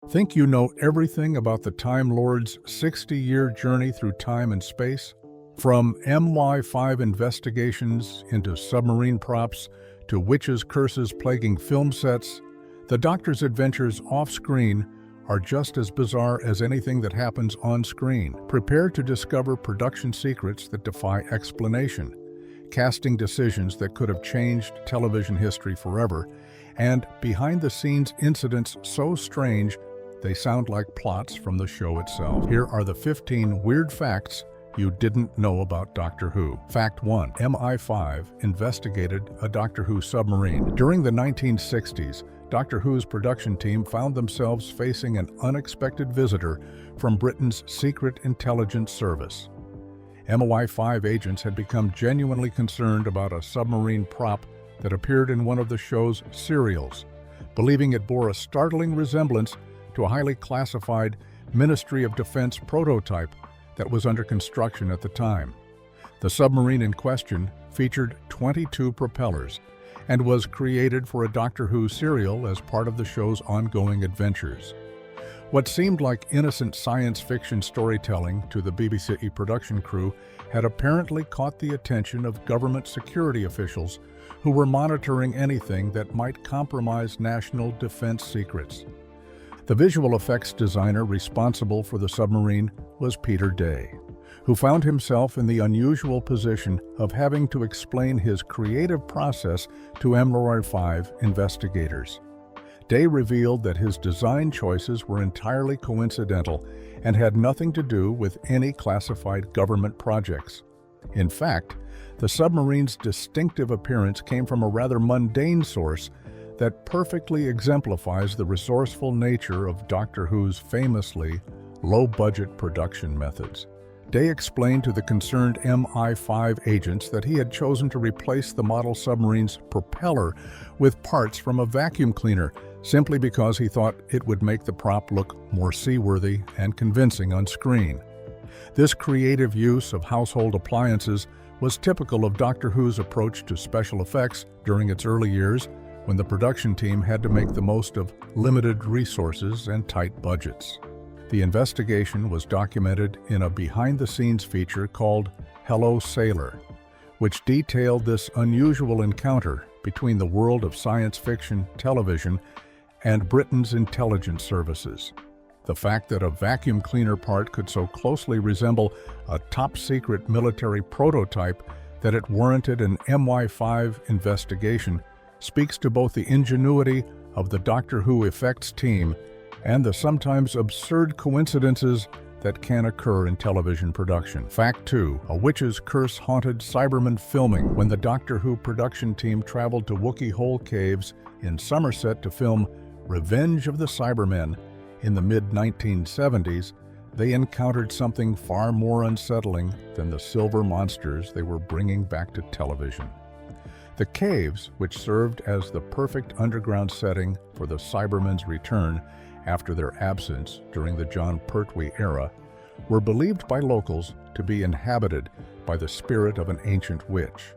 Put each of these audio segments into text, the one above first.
Think you know everything about the Time Lord's 60-year journey through time and space? From MI5 investigations into submarine props to witches' curses plaguing film sets, the Doctor's adventures off-screen are just as bizarre as anything that happens on-screen. Prepare to discover production secrets that defy explanation, casting decisions that could have changed television history forever, and behind-the-scenes incidents so strange they sound like plots from the show itself. Here are the 15 weird facts you didn't know about Doctor Who. Fact 1. MI5 investigated a Doctor Who submarine. During the 1960s, Doctor Who's production team found themselves facing an unexpected visitor from Britain's Secret Intelligence Service. MI5 agents had become genuinely concerned about a submarine prop that appeared in one of the show's serials, believing it bore a startling resemblance to a highly classified Ministry of Defense prototype that was under construction at the time. The submarine in question featured 22 propellers and was created for a Doctor Who serial as part of the show's ongoing adventures. What seemed like innocent science fiction storytelling to the BBC production crew had apparently caught the attention of government security officials who were monitoring anything that might compromise national defense secrets. The visual effects designer responsible for the submarine was Peter Day, who found himself in the unusual position of having to explain his creative process to MI5 investigators. Day revealed that his design choices were entirely coincidental and had nothing to do with any classified government projects. In fact, the submarine's distinctive appearance came from a rather mundane source that perfectly exemplifies the resourceful nature of Doctor Who's famously low-budget production methods. Day explained to the concerned MI5 agents that he had chosen to replace the model submarine's propeller with parts from a vacuum cleaner simply because he thought it would make the prop look more seaworthy and convincing on screen. This creative use of household appliances was typical of Doctor Who's approach to special effects during its early years, when the production team had to make the most of limited resources and tight budgets. The investigation was documented in a behind-the-scenes feature called Hello Sailor, which detailed this unusual encounter between the world of science fiction television and Britain's intelligence services. The fact that a vacuum cleaner part could so closely resemble a top-secret military prototype that it warranted an MI5 investigation speaks to both the ingenuity of the Doctor Who effects team and the sometimes absurd coincidences that can occur in television production. Fact 2. A witch's curse haunted Cybermen filming. When the Doctor Who production team traveled to Wookey Hole Caves in Somerset to film Revenge of the Cybermen in the mid-1970s, they encountered something far more unsettling than the silver monsters they were bringing back to television. The caves, which served as the perfect underground setting for the Cybermen's return after their absence during the Jon Pertwee era, were believed by locals to be inhabited by the spirit of an ancient witch.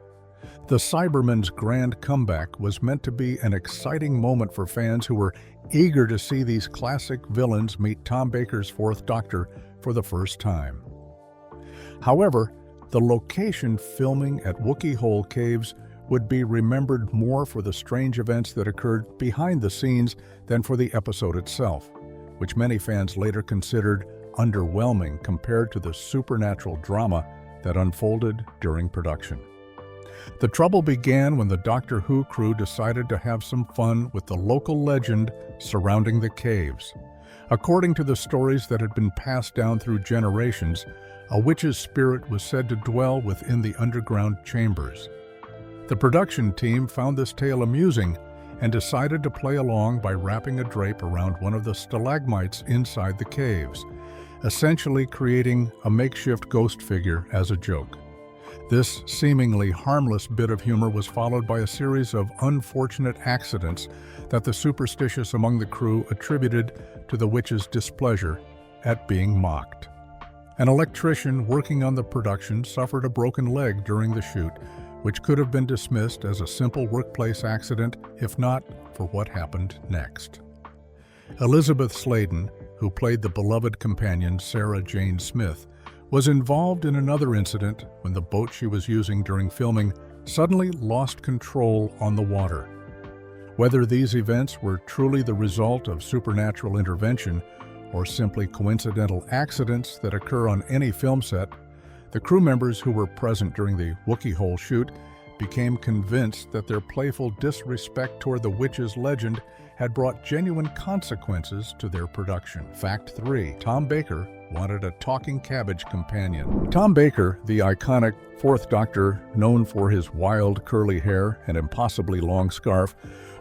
The Cybermen's grand comeback was meant to be an exciting moment for fans who were eager to see these classic villains meet Tom Baker's Fourth Doctor for the first time. However, the location filming at Wookey Hole Caves would be remembered more for the strange events that occurred behind the scenes than for the episode itself, which many fans later considered underwhelming compared to the supernatural drama that unfolded during production. The trouble began when the Doctor Who crew decided to have some fun with the local legend surrounding the caves. According to the stories that had been passed down through generations, a witch's spirit was said to dwell within the underground chambers. The production team found this tale amusing and decided to play along by wrapping a drape around one of the stalagmites inside the caves, essentially creating a makeshift ghost figure as a joke. This seemingly harmless bit of humor was followed by a series of unfortunate accidents that the superstitious among the crew attributed to the witch's displeasure at being mocked. An electrician working on the production suffered a broken leg during the shoot, which could have been dismissed as a simple workplace accident if not for what happened next. Elizabeth Sladen, who played the beloved companion Sarah Jane Smith, was involved in another incident when the boat she was using during filming suddenly lost control on the water. Whether these events were truly the result of supernatural intervention or simply coincidental accidents that occur on any film set, the crew members who were present during the Wookiee Hole shoot became convinced that their playful disrespect toward the witch's legend had brought genuine consequences to their production. Fact 3. Tom Baker wanted a talking cabbage companion. Tom Baker, the iconic Fourth Doctor known for his wild curly hair and impossibly long scarf,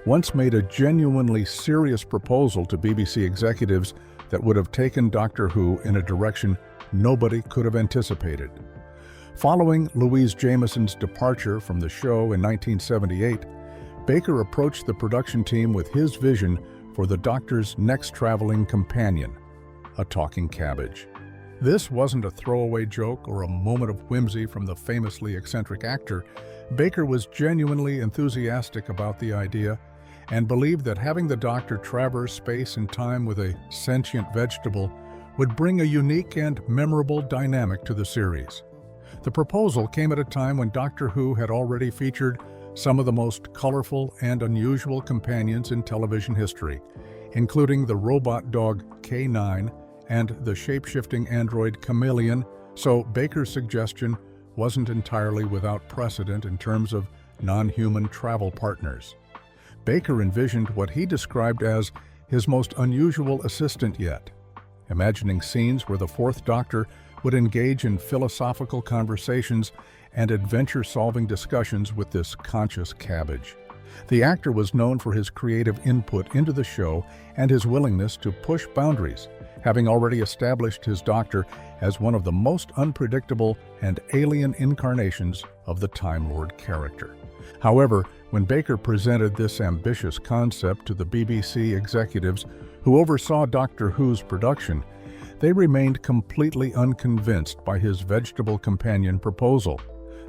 once made a genuinely serious proposal to BBC executives that would have taken Doctor Who in a direction nobody could have anticipated. Following Louise Jameson's departure from the show in 1978, Baker approached the production team with his vision for the Doctor's next traveling companion, a talking cabbage. This wasn't a throwaway joke or a moment of whimsy from the famously eccentric actor. Baker was genuinely enthusiastic about the idea and believed that having the Doctor traverse space and time with a sentient vegetable would bring a unique and memorable dynamic to the series. The proposal came at a time when Doctor Who had already featured some of the most colorful and unusual companions in television history, including the robot dog K9 and the shape-shifting android Chameleon, so Baker's suggestion wasn't entirely without precedent in terms of non-human travel partners. Baker envisioned what he described as his most unusual assistant yet, imagining scenes where the Fourth Doctor would engage in philosophical conversations and adventure-solving discussions with this conscious cabbage. The actor was known for his creative input into the show and his willingness to push boundaries, having already established his Doctor as one of the most unpredictable and alien incarnations of the Time Lord character. However, when Baker presented this ambitious concept to the BBC executives who oversaw Doctor Who's production, they remained completely unconvinced by his vegetable companion proposal.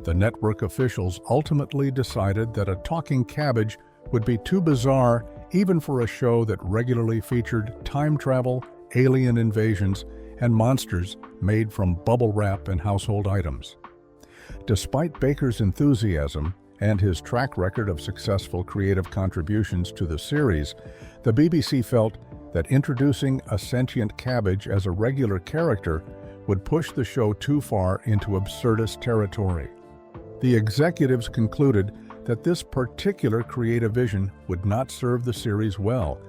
The network officials ultimately decided that a talking cabbage would be too bizarre even for a show that regularly featured time travel, alien invasions, and monsters made from bubble wrap and household items. Despite Baker's enthusiasm and his track record of successful creative contributions to the series, the BBC felt that introducing a sentient cabbage as a regular character would push the show too far into absurdist territory. The executives concluded that this particular creative vision would not serve the series well,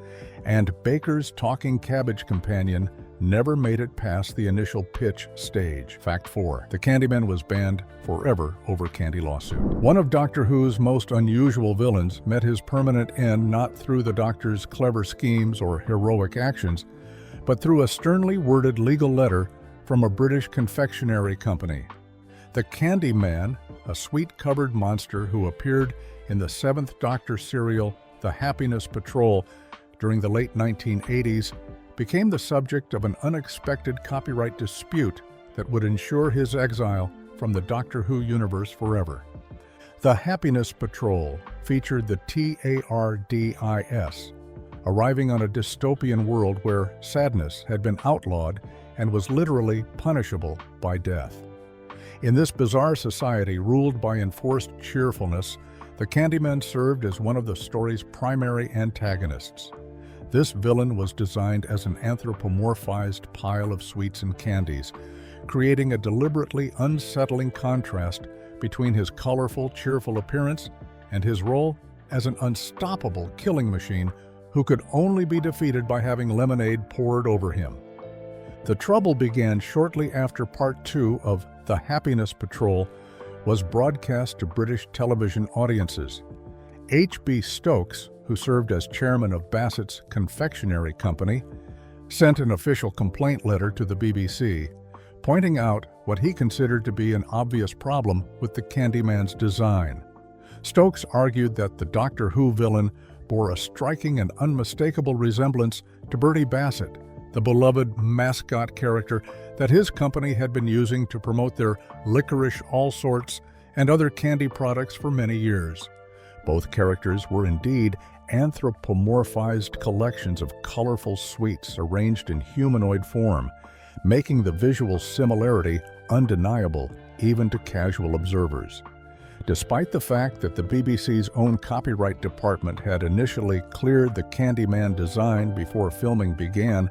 and Baker's talking cabbage companion never made it past the initial pitch stage. Fact 4. The Candyman was banned forever over Candy lawsuit. One of Doctor Who's most unusual villains met his permanent end not through the Doctor's clever schemes or heroic actions, but through a sternly worded legal letter from a British confectionery company. The Candyman, a sweet-covered monster who appeared in the 7th Doctor serial The Happiness Patrol during the late 1980s, became the subject of an unexpected copyright dispute that would ensure his exile from the Doctor Who universe forever. The Happiness Patrol featured the TARDIS, arriving on a dystopian world where sadness had been outlawed and was literally punishable by death. In this bizarre society ruled by enforced cheerfulness, the Candyman served as one of the story's primary antagonists. This villain was designed as an anthropomorphized pile of sweets and candies, creating a deliberately unsettling contrast between his colorful, cheerful appearance and his role as an unstoppable killing machine who could only be defeated by having lemonade poured over him. The trouble began shortly after Part 2 of The Happiness Patrol was broadcast to British television audiences. H.B. Stokes, who served as chairman of Bassett's Confectionery Company, sent an official complaint letter to the BBC, pointing out what he considered to be an obvious problem with the Candyman's design. Stokes argued that the Doctor Who villain bore a striking and unmistakable resemblance to Bertie Bassett, the beloved mascot character that his company had been using to promote their licorice all sorts and other candy products for many years. Both characters were indeed anthropomorphized collections of colorful sweets arranged in humanoid form, making the visual similarity undeniable even to casual observers. Despite the fact that the BBC's own copyright department had initially cleared the Candyman design before filming began,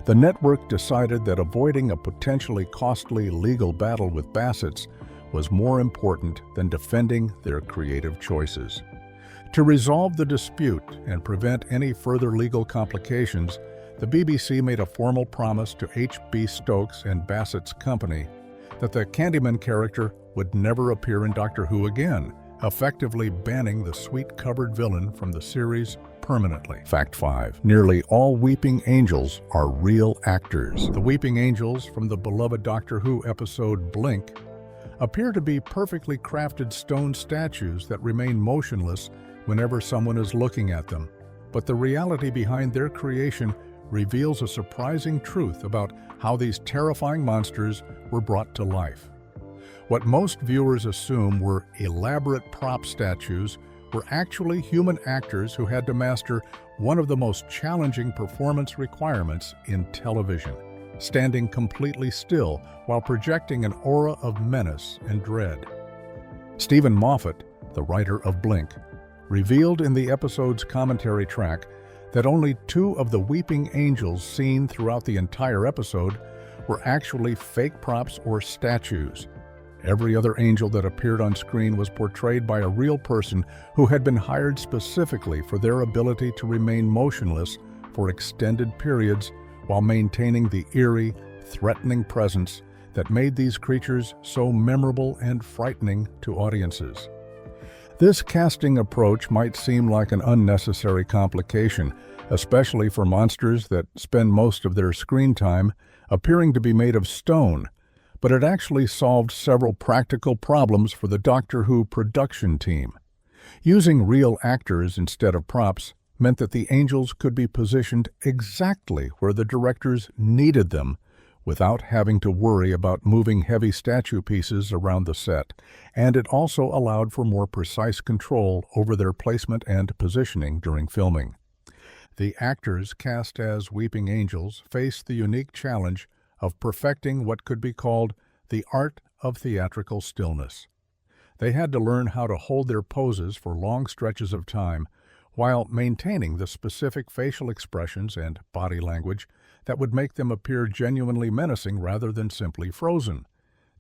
the network decided that avoiding a potentially costly legal battle with Bassett's was more important than defending their creative choices. To resolve the dispute and prevent any further legal complications, the BBC made a formal promise to H.B. Stokes and Bassett's company that the Candyman character would never appear in Doctor Who again, effectively banning the sweet-covered villain from the series permanently. Fact 5. Nearly all weeping angels are real actors. The weeping angels from the beloved Doctor Who episode Blink appear to be perfectly crafted stone statues that remain motionless whenever someone is looking at them. But the reality behind their creation reveals a surprising truth about how these terrifying monsters were brought to life. What most viewers assume were elaborate prop statues were actually human actors who had to master one of the most challenging performance requirements in television: standing completely still while projecting an aura of menace and dread. Stephen Moffat, the writer of Blink, revealed in the episode's commentary track that only 2 of the weeping angels seen throughout the entire episode were actually fake props or statues. Every other angel that appeared on screen was portrayed by a real person who had been hired specifically for their ability to remain motionless for extended periods while maintaining the eerie, threatening presence that made these creatures so memorable and frightening to audiences. This casting approach might seem like an unnecessary complication, especially for monsters that spend most of their screen time appearing to be made of stone, but it actually solved several practical problems for the Doctor Who production team. Using real actors instead of props meant that the angels could be positioned exactly where the directors needed them without having to worry about moving heavy statue pieces around the set, and it also allowed for more precise control over their placement and positioning during filming. The actors cast as weeping angels faced the unique challenge of perfecting what could be called the art of theatrical stillness. They had to learn how to hold their poses for long stretches of time while maintaining the specific facial expressions and body language that would make them appear genuinely menacing rather than simply frozen.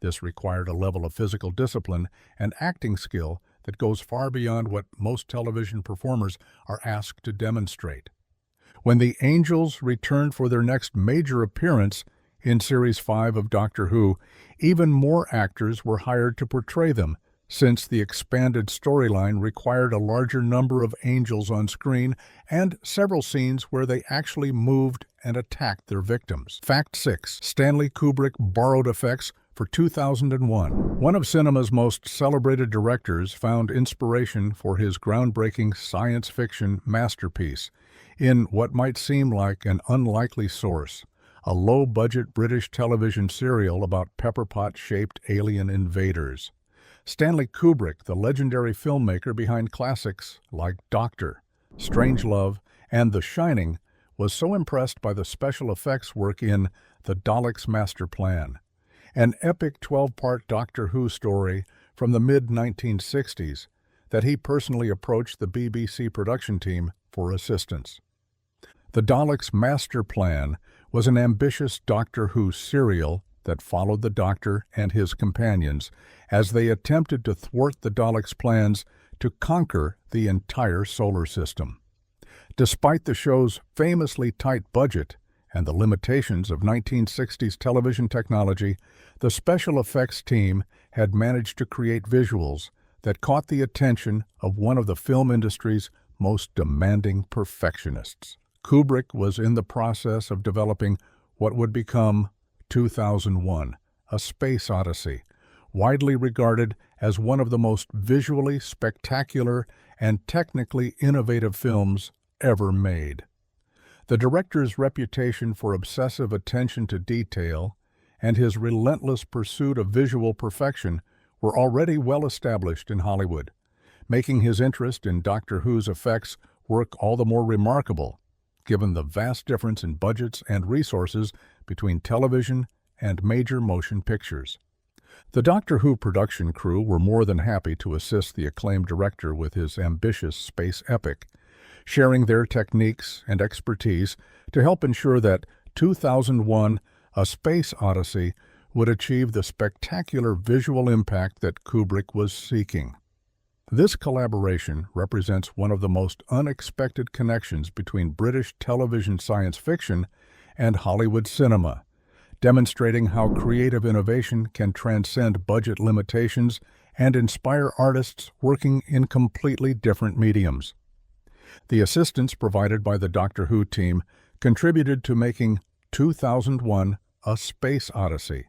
This required a level of physical discipline and acting skill that goes far beyond what most television performers are asked to demonstrate. When the angels returned for their next major appearance in Series 5 of Doctor Who, even more actors were hired to portray them, since the expanded storyline required a larger number of angels on screen and several scenes where they actually moved and attacked their victims. Fact 6. Stanley Kubrick borrowed effects for 2001. One of cinema's most celebrated directors found inspiration for his groundbreaking science fiction masterpiece in what might seem like an unlikely source: a low-budget British television serial about pepperpot-shaped alien invaders. Stanley Kubrick, the legendary filmmaker behind classics like Doctor, Strangelove, and The Shining, was so impressed by the special effects work in The Daleks' Master Plan, an epic 12-part Doctor Who story from the mid-1960s, that he personally approached the BBC production team for assistance. The Daleks' Master Plan was an ambitious Doctor Who serial that followed the Doctor and his companions as they attempted to thwart the Daleks' plans to conquer the entire solar system. Despite the show's famously tight budget and the limitations of 1960s television technology, the special effects team had managed to create visuals that caught the attention of one of the film industry's most demanding perfectionists. Kubrick was in the process of developing what would become 2001, A Space Odyssey, widely regarded as one of the most visually spectacular and technically innovative films ever made. The director's reputation for obsessive attention to detail and his relentless pursuit of visual perfection were already well established in Hollywood, making his interest in Doctor Who's effects work all the more remarkable, given the vast difference in budgets and resources between television and major motion pictures. The Doctor Who production crew were more than happy to assist the acclaimed director with his ambitious space epic, sharing their techniques and expertise to help ensure that 2001: A Space Odyssey would achieve the spectacular visual impact that Kubrick was seeking. This collaboration represents one of the most unexpected connections between British television science fiction and Hollywood cinema, demonstrating how creative innovation can transcend budget limitations and inspire artists working in completely different mediums. The assistance provided by the Doctor Who team contributed to making 2001: A Space Odyssey,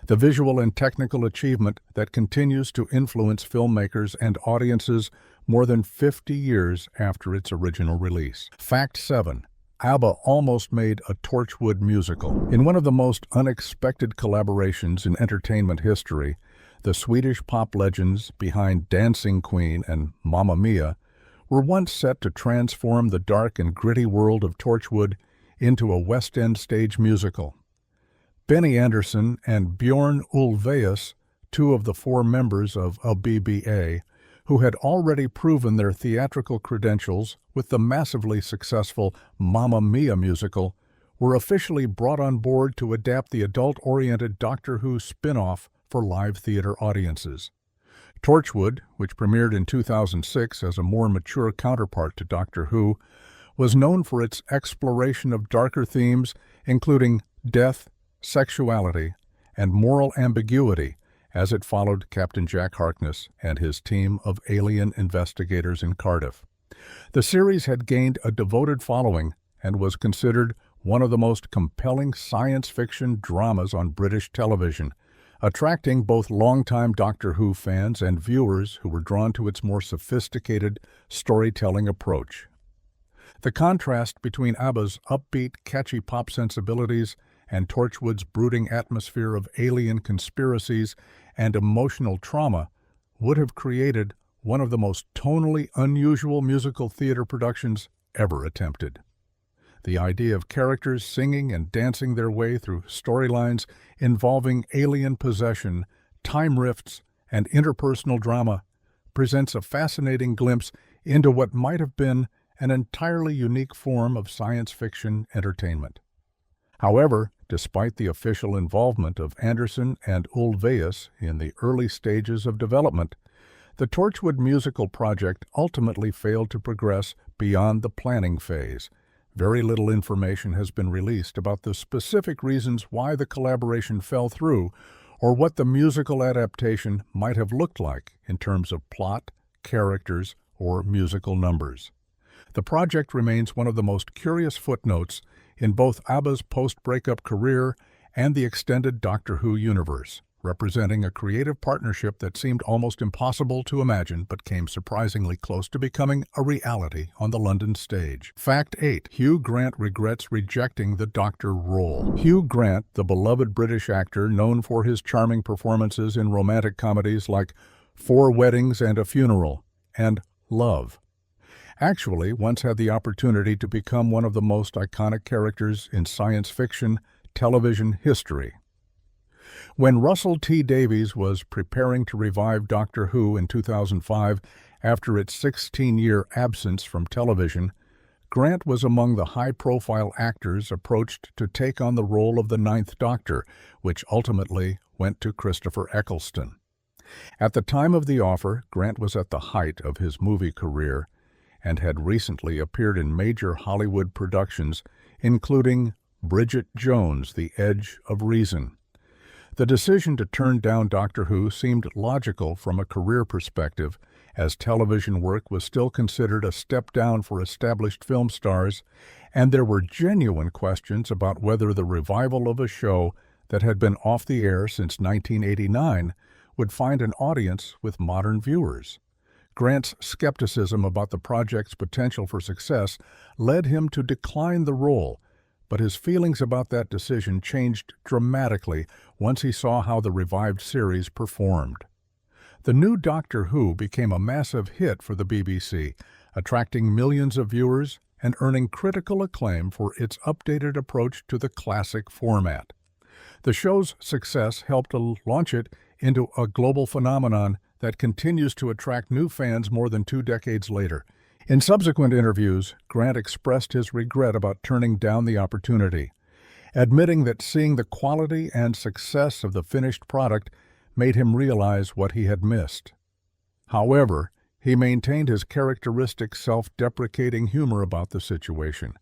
the visual and technical achievement that continues to influence filmmakers and audiences more than 50 years after its original release. Fact 7. ABBA almost made a Torchwood musical. In one of the most unexpected collaborations in entertainment history, the Swedish pop legends behind Dancing Queen and Mamma Mia were once set to transform the dark and gritty world of Torchwood into a West End stage musical. Benny Andersson and Bjorn Ulvaeus, two of the 4 members of ABBA, who had already proven their theatrical credentials with the massively successful Mamma Mia musical, were officially brought on board to adapt the adult-oriented Doctor Who spin-off for live theater audiences. Torchwood, which premiered in 2006 as a more mature counterpart to Doctor Who, was known for its exploration of darker themes, including death, sexuality, and moral ambiguity, as it followed Captain Jack Harkness and his team of alien investigators in Cardiff. The series had gained a devoted following and was considered one of the most compelling science fiction dramas on British television, attracting both longtime Doctor Who fans and viewers who were drawn to its more sophisticated storytelling approach. The contrast between ABBA's upbeat, catchy pop sensibilities and Torchwood's brooding atmosphere of alien conspiracies and emotional trauma would have created one of the most tonally unusual musical theater productions ever attempted. The idea of characters singing and dancing their way through storylines involving alien possession, time rifts, and interpersonal drama presents a fascinating glimpse into what might have been an entirely unique form of science fiction entertainment. However, despite the official involvement of Andersson and Ulvaeus in the early stages of development, the Torchwood musical project ultimately failed to progress beyond the planning phase. Very little information has been released about the specific reasons why the collaboration fell through or what the musical adaptation might have looked like in terms of plot, characters, or musical numbers. The project remains one of the most curious footnotes in both ABBA's post-breakup career and the extended Doctor Who universe, representing a creative partnership that seemed almost impossible to imagine but came surprisingly close to becoming a reality on the London stage. Fact 8. Hugh Grant regrets rejecting the Doctor role. Hugh Grant, the beloved British actor known for his charming performances in romantic comedies like 4 Weddings and a Funeral and Love, actually once had the opportunity to become one of the most iconic characters in science fiction television history. When Russell T Davies was preparing to revive Doctor Who in 2005 after its 16-year absence from television, Grant was among the high-profile actors approached to take on the role of the 9th Doctor, which ultimately went to Christopher Eccleston. At the time of the offer, Grant was at the height of his movie career and had recently appeared in major Hollywood productions, including Bridget Jones' The Edge of Reason. The decision to turn down Doctor Who seemed logical from a career perspective, as television work was still considered a step down for established film stars, and there were genuine questions about whether the revival of a show that had been off the air since 1989 would find an audience with modern viewers. Grant's skepticism about the project's potential for success led him to decline the role, but his feelings about that decision changed dramatically once he saw how the revived series performed. The new Doctor Who became a massive hit for the BBC, attracting millions of viewers and earning critical acclaim for its updated approach to the classic format. The show's success helped to launch it into a global phenomenon that continues to attract new fans more than 2 decades later. In subsequent interviews, Grant expressed his regret about turning down the opportunity, admitting that seeing the quality and success of the finished product made him realize what he had missed. However, he maintained his characteristic self-deprecating humor about the situation,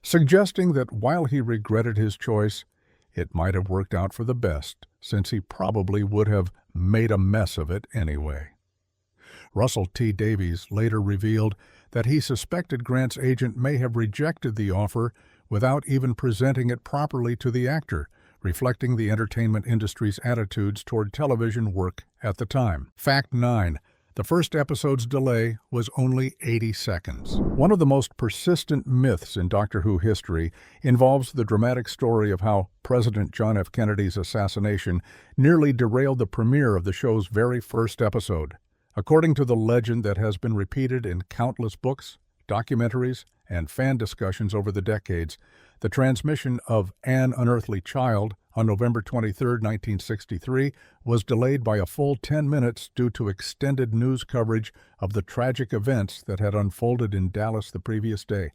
suggesting that while he regretted his choice, it might have worked out for the best, since he probably would have made a mess of it anyway. Russell T. Davies later revealed that he suspected Grant's agent may have rejected the offer without even presenting it properly to the actor, reflecting the entertainment industry's attitudes toward television work at the time. Fact 9. The first episode's delay was only 80 seconds. One of the most persistent myths in Doctor Who history involves the dramatic story of how President John F. Kennedy's assassination nearly derailed the premiere of the show's very first episode. According to the legend that has been repeated in countless books, documentaries, and fan discussions over the decades, the transmission of An Unearthly Child on November 23, 1963, was delayed by a full 10 minutes due to extended news coverage of the tragic events that had unfolded in Dallas the previous day.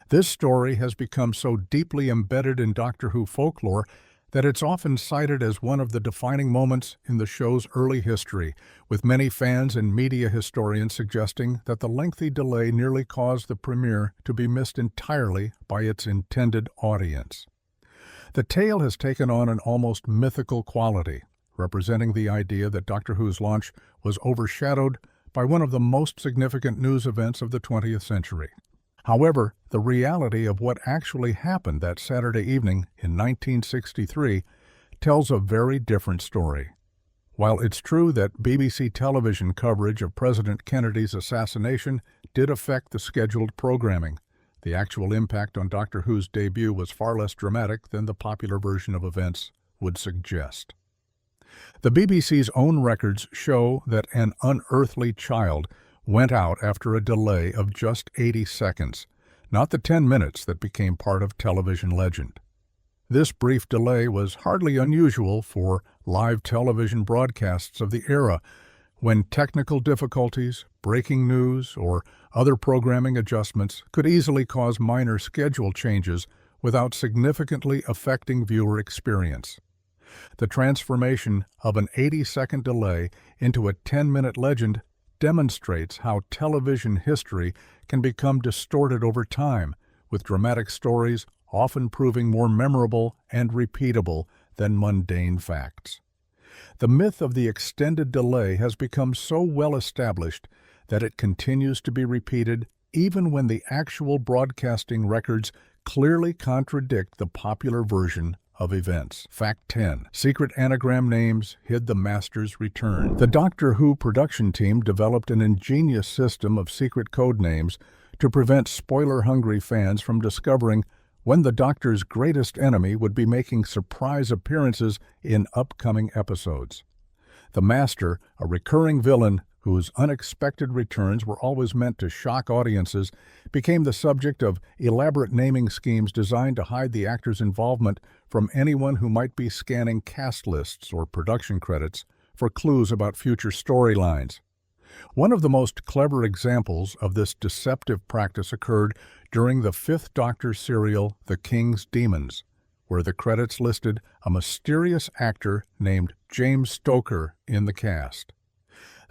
This story has become so deeply embedded in Doctor Who folklore that it's often cited as one of the defining moments in the show's early history, with many fans and media historians suggesting that the lengthy delay nearly caused the premiere to be missed entirely by its intended audience. The tale has taken on an almost mythical quality, representing the idea that Doctor Who's launch was overshadowed by one of the most significant news events of the 20th century. However, the reality of what actually happened that Saturday evening in 1963 tells a very different story. While it's true that BBC television coverage of President Kennedy's assassination did affect the scheduled programming, the actual impact on Doctor Who's debut was far less dramatic than the popular version of events would suggest. The BBC's own records show that An Unearthly Child went out after a delay of just 80 seconds, not the 10 minutes that became part of television legend. This brief delay was hardly unusual for live television broadcasts of the era, when technical difficulties, breaking news, or other programming adjustments could easily cause minor schedule changes without significantly affecting viewer experience. The transformation of an 80-second delay into a 10-minute legend demonstrates how television history can become distorted over time, with dramatic stories often proving more memorable and repeatable than mundane facts. The myth of the extended delay has become so well established that it continues to be repeated even when the actual broadcasting records clearly contradict the popular version of events. Fact 10. Secret anagram names hid the Master's return. The Doctor Who production team developed an ingenious system of secret code names to prevent spoiler-hungry fans from discovering when the Doctor's greatest enemy would be making surprise appearances in upcoming episodes. The Master, a recurring villain whose unexpected returns were always meant to shock audiences, became the subject of elaborate naming schemes designed to hide the actor's involvement from anyone who might be scanning cast lists or production credits for clues about future storylines. One of the most clever examples of this deceptive practice occurred during the Fifth Doctor serial The King's Demons, where the credits listed a mysterious actor named James Stoker in the cast.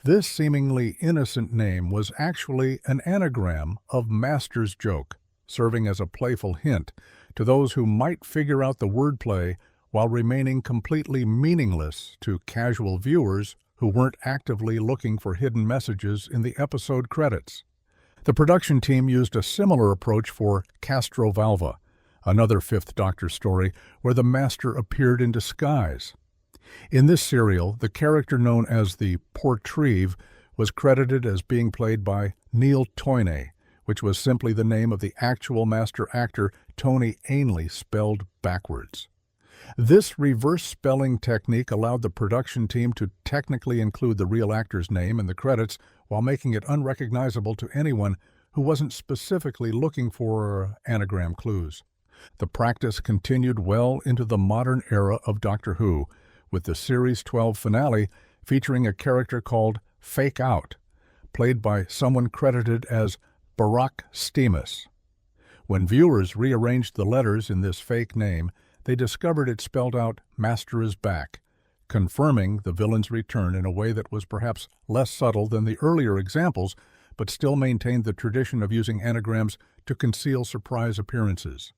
This seemingly innocent name was actually an anagram of Master's joke, serving as a playful hint to those who might figure out the wordplay while remaining completely meaningless to casual viewers who weren't actively looking for hidden messages in the episode credits. The production team used a similar approach for Castrovalva, another Fifth Doctor story where the Master appeared in disguise. In this serial, the character known as the Portreeve was credited as being played by Neil Toynay, which was simply the name of the actual Master actor Tony Ainley spelled backwards. This reverse spelling technique allowed the production team to technically include the real actor's name in the credits while making it unrecognizable to anyone who wasn't specifically looking for anagram clues. The practice continued well into the modern era of Doctor Who, with the Series 12 finale featuring a character called Fake Out, played by someone credited as Barack Stemus. When viewers rearranged the letters in this fake name, they discovered it spelled out "Master is back," confirming the villain's return in a way that was perhaps less subtle than the earlier examples, but still maintained the tradition of using anagrams to conceal surprise appearances.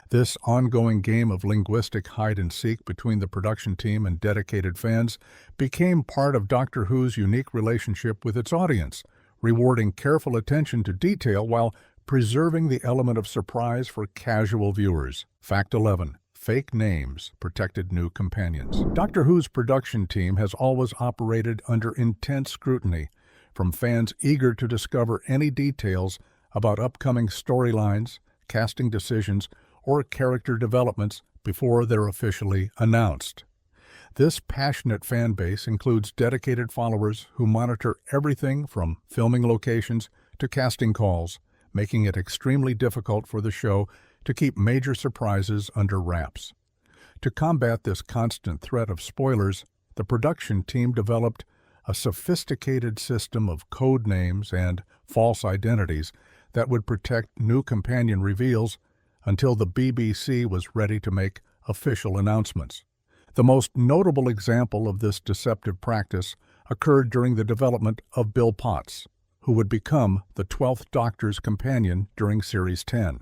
This ongoing game of linguistic hide-and-seek between the production team and dedicated fans became part of Doctor Who's unique relationship with its audience, rewarding careful attention to detail while preserving the element of surprise for casual viewers. Fact 11. Fake names protected new companions. Doctor Who's production team has always operated under intense scrutiny, from fans eager to discover any details about upcoming storylines, casting decisions, or character developments before they're officially announced. This passionate fan base includes dedicated followers who monitor everything from filming locations to casting calls, making it extremely difficult for the show to keep major surprises under wraps. To combat this constant threat of spoilers, the production team developed a sophisticated system of code names and false identities that would protect new companion reveals until the BBC was ready to make official announcements. The most notable example of this deceptive practice occurred during the development of Bill Potts, who would become the 12th Doctor's companion during Series 10.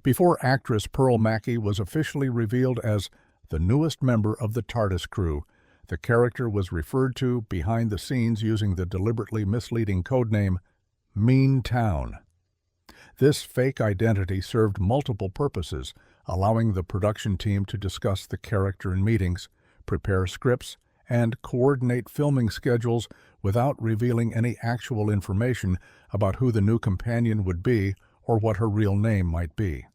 Before actress Pearl Mackie was officially revealed as the newest member of the TARDIS crew, the character was referred to behind the scenes using the deliberately misleading codename Mean Town. This fake identity served multiple purposes, allowing the production team to discuss the character in meetings, prepare scripts, and coordinate filming schedules without revealing any actual information about who the new companion would be or what her real name might be.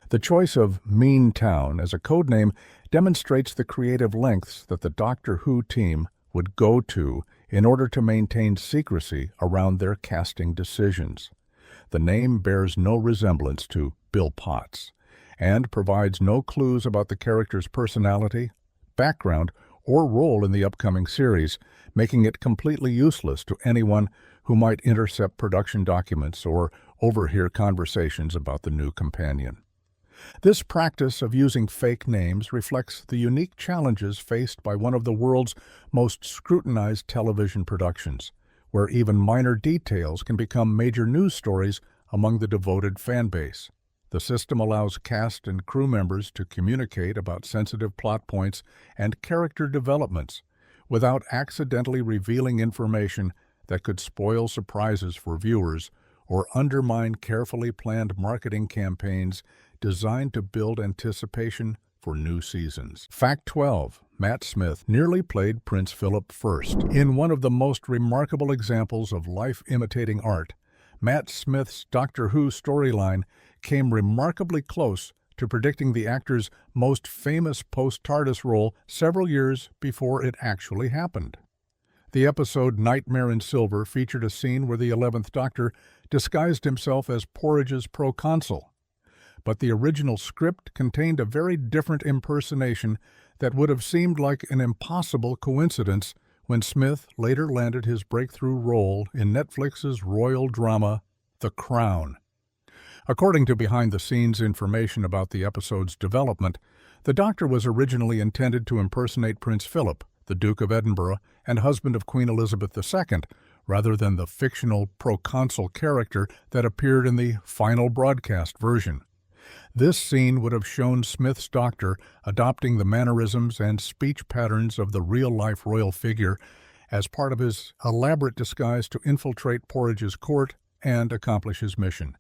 The choice of Mean Town as a codename demonstrates the creative lengths that the Doctor Who team would go to in order to maintain secrecy around their casting decisions. The name bears no resemblance to Bill Potts and provides no clues about the character's personality, background, or role in the upcoming series, making it completely useless to anyone who might intercept production documents or overhear conversations about the new companion. This practice of using fake names reflects the unique challenges faced by one of the world's most scrutinized television productions, where even minor details can become major news stories among the devoted fan base. The system allows cast and crew members to communicate about sensitive plot points and character developments without accidentally revealing information that could spoil surprises for viewers or undermine carefully planned marketing campaigns designed to build anticipation for new seasons. Fact 12. Matt Smith nearly played Prince Philip first. In one of the most remarkable examples of life imitating art, Matt Smith's Doctor Who storyline came remarkably close to predicting the actor's most famous post-TARDIS role several years before it actually happened. The episode Nightmare in Silver featured a scene where the 11th Doctor disguised himself as Porridge's proconsul. But the original script contained a very different impersonation that would have seemed like an impossible coincidence when Smith later landed his breakthrough role in Netflix's royal drama, The Crown. According to behind-the-scenes information about the episode's development, the Doctor was originally intended to impersonate Prince Philip, the Duke of Edinburgh and husband of Queen Elizabeth II, rather than the fictional proconsul character that appeared in the final broadcast version. This scene would have shown Smith's Doctor adopting the mannerisms and speech patterns of the real-life royal figure as part of his elaborate disguise to infiltrate Porridge's court and accomplish his mission.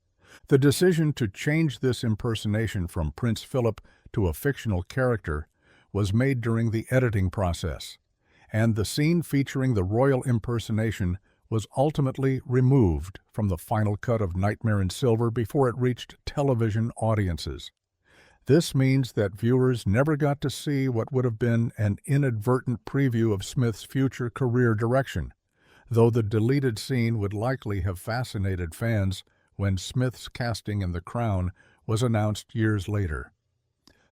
The decision to change this impersonation from Prince Philip to a fictional character was made during the editing process, and the scene featuring the royal impersonation was ultimately removed from the final cut of Nightmare in Silver before it reached television audiences. This means that viewers never got to see what would have been an inadvertent preview of Smith's future career direction. though the deleted scene would likely have fascinated fans when Smith's casting in The Crown was announced years later.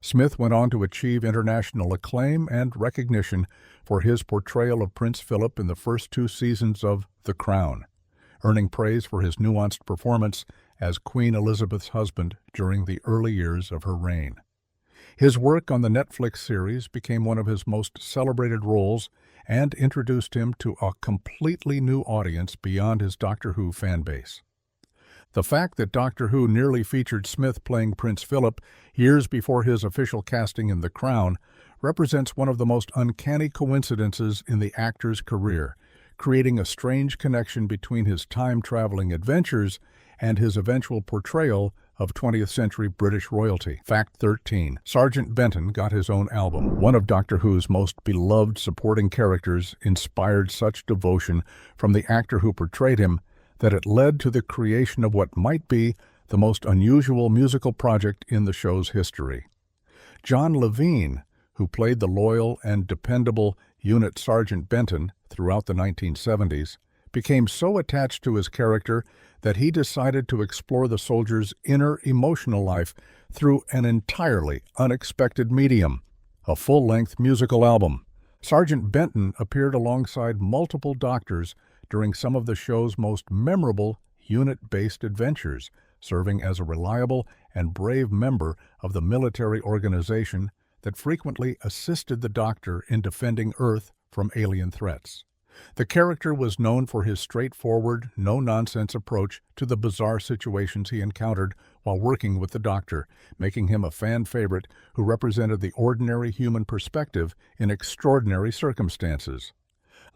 Smith went on to achieve international acclaim and recognition for his portrayal of Prince Philip in the first 2 seasons of The Crown, earning praise for his nuanced performance as Queen Elizabeth's husband during the early years of her reign. His work on the Netflix series became one of his most celebrated roles and introduced him to a completely new audience beyond his Doctor Who fan base. The fact that Doctor Who nearly featured Smith playing Prince Philip years before his official casting in The Crown represents one of the most uncanny coincidences in the actor's career, creating a strange connection between his time-traveling adventures and his eventual portrayal of 20th century British royalty. Fact 13. Sergeant Benton got his own album. One of Doctor Who's most beloved supporting characters inspired such devotion from the actor who portrayed him that it led to the creation of what might be the most unusual musical project in the show's history. John Levine, who played the loyal and dependable Unit Sergeant Benton throughout the 1970s, became so attached to his character that he decided to explore the soldier's inner emotional life through an entirely unexpected medium, a full-length musical album. Sergeant Benton appeared alongside multiple doctors during some of the show's most memorable unit-based adventures, serving as a reliable and brave member of the military organization that frequently assisted the Doctor in defending Earth from alien threats. The character was known for his straightforward, no-nonsense approach to the bizarre situations he encountered while working with the Doctor, making him a fan favorite who represented the ordinary human perspective in extraordinary circumstances.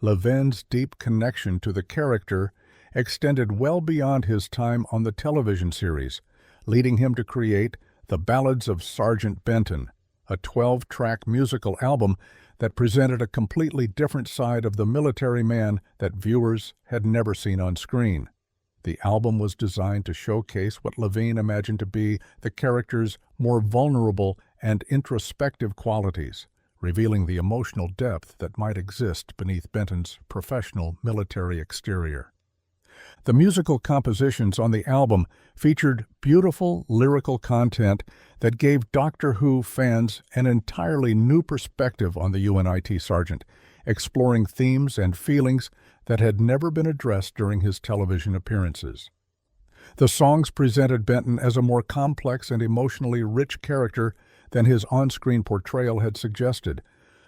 Levine's deep connection to the character extended well beyond his time on the television series, leading him to create The Ballads of Sergeant Benton, a 12-track musical album that presented a completely different side of the military man that viewers had never seen on screen. The album was designed to showcase what Levine imagined to be the character's more vulnerable and introspective qualities, revealing the emotional depth that might exist beneath Benton's professional military exterior. The musical compositions on the album featured beautiful lyrical content that gave Doctor Who fans an entirely new perspective on the UNIT Sergeant, exploring themes and feelings that had never been addressed during his television appearances. The songs presented Benton as a more complex and emotionally rich character than his on-screen portrayal had suggested,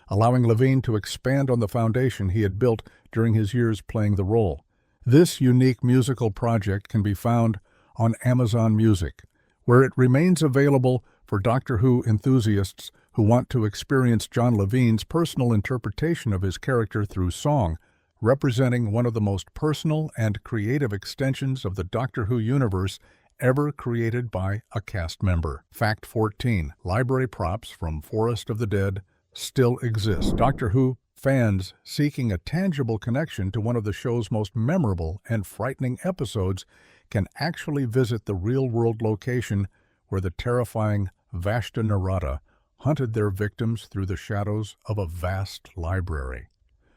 allowing Levine to expand on the foundation he had built during his years playing the role. This unique musical project can be found on Amazon Music, where it remains available for Doctor Who enthusiasts who want to experience John Levine's personal interpretation of his character through song, representing one of the most personal and creative extensions of the Doctor Who universe ever created by a cast member. Fact 14. Library props from Forest of the Dead still exist. Doctor Who fans seeking a tangible connection to one of the show's most memorable and frightening episodes can actually visit the real-world location where the terrifying Vashta Nerada hunted their victims through the shadows of a vast library.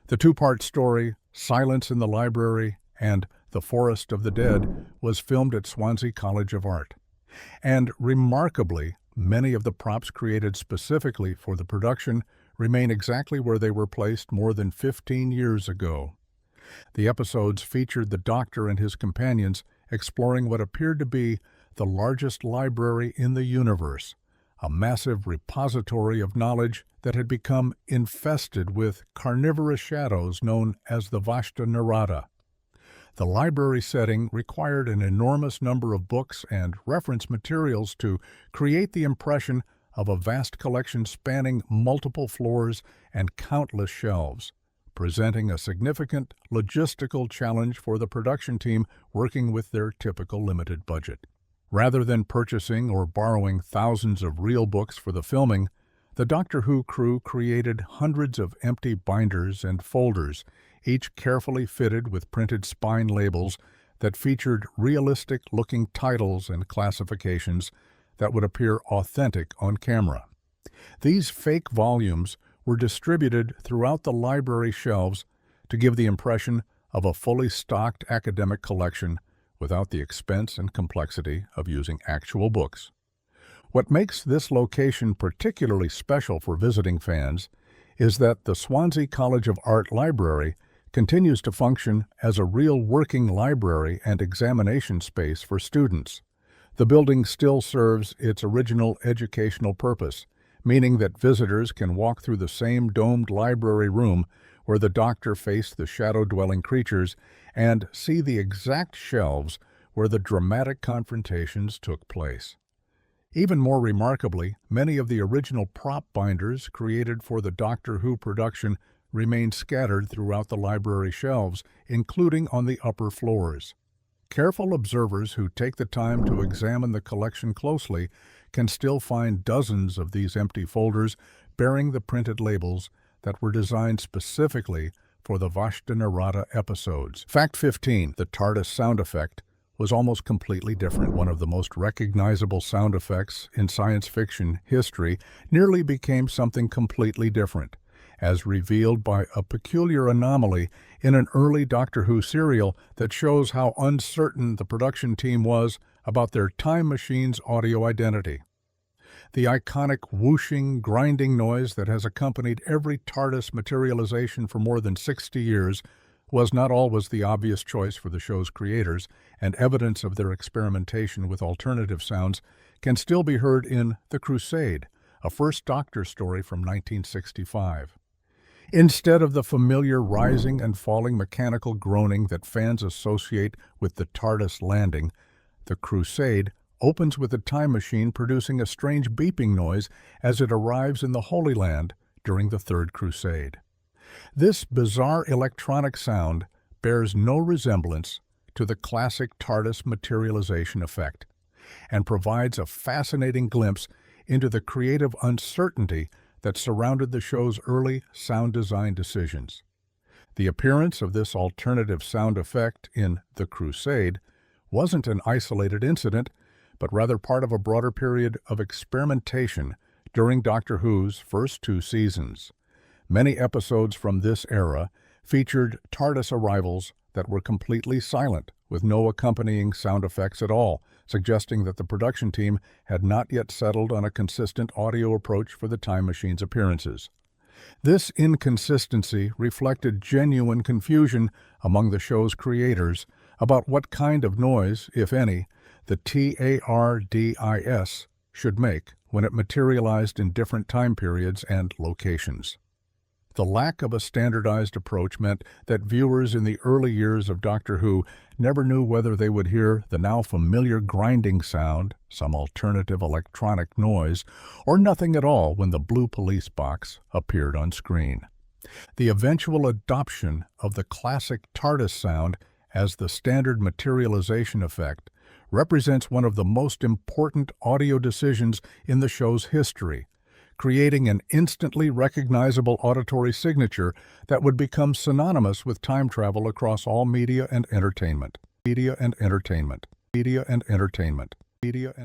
The 2-part story, Silence in the Library and The Forest of the Dead, was filmed at Swansea College of Art. And remarkably, many of the props created specifically for the production remain exactly where they were placed more than 15 years ago. The episodes featured the Doctor and his companions exploring what appeared to be the largest library in the universe, a massive repository of knowledge that had become infested with carnivorous shadows known as the Vashta Nerada. The library setting required an enormous number of books and reference materials to create the impression of a vast collection spanning multiple floors and countless shelves, presenting a significant logistical challenge for the production team working with their typical limited budget. Rather than purchasing or borrowing thousands of real books for the filming, the Doctor Who crew created hundreds of empty binders and folders, each carefully fitted with printed spine labels that featured realistic-looking titles and classifications that would appear authentic on camera. These fake volumes were distributed throughout the library shelves to give the impression of a fully stocked academic collection without the expense and complexity of using actual books. What makes this location particularly special for visiting fans is that the Swansea College of Art Library continues to function as a real working library and examination space for students. The building still serves its original educational purpose, meaning that visitors can walk through the same domed library room where the Doctor faced the shadow-dwelling creatures and see the exact shelves where the dramatic confrontations took place. Even more remarkably, many of the original prop binders created for the Doctor Who production remain scattered throughout the library shelves, including on the upper floors. Careful observers who take the time to examine the collection closely can still find dozens of these empty folders bearing the printed labels that were designed specifically for the Vashta-Narada episodes. Fact 15. The TARDIS sound effect was almost completely different. One of the most recognizable sound effects in science fiction history nearly became something completely different, as revealed by a peculiar anomaly in an early Doctor Who serial that shows how uncertain the production team was about their time machine's audio identity. The iconic whooshing, grinding noise that has accompanied every TARDIS materialization for more than 60 years was not always the obvious choice for the show's creators, and evidence of their experimentation with alternative sounds can still be heard in The Crusade, a First Doctor story from 1965. Instead of the familiar rising and falling mechanical groaning that fans associate with the TARDIS landing, The Crusade opens with the time machine producing a strange beeping noise as it arrives in the Holy Land during the Third Crusade. This bizarre electronic sound bears no resemblance to the classic TARDIS materialization effect and provides a fascinating glimpse into the creative uncertainty that surrounded the show's early sound design decisions. The appearance of this alternative sound effect in The Crusade wasn't an isolated incident, but rather part of a broader period of experimentation during Doctor Who's first 2 seasons. Many episodes from this era featured TARDIS arrivals that were completely silent, with no accompanying sound effects at all, suggesting that the production team had not yet settled on a consistent audio approach for the time machine's appearances. This inconsistency reflected genuine confusion among the show's creators about what kind of noise, if any, the TARDIS should make when it materialized in different time periods and locations. The lack of a standardized approach meant that viewers in the early years of Doctor Who never knew whether they would hear the now familiar grinding sound, some alternative electronic noise, or nothing at all when the blue police box appeared on screen. The eventual adoption of the classic TARDIS sound as the standard materialization effect represents one of the most important audio decisions in the show's history, creating an instantly recognizable auditory signature that would become synonymous with time travel across all media and entertainment. Media and entertainment. Media and entertainment. Media and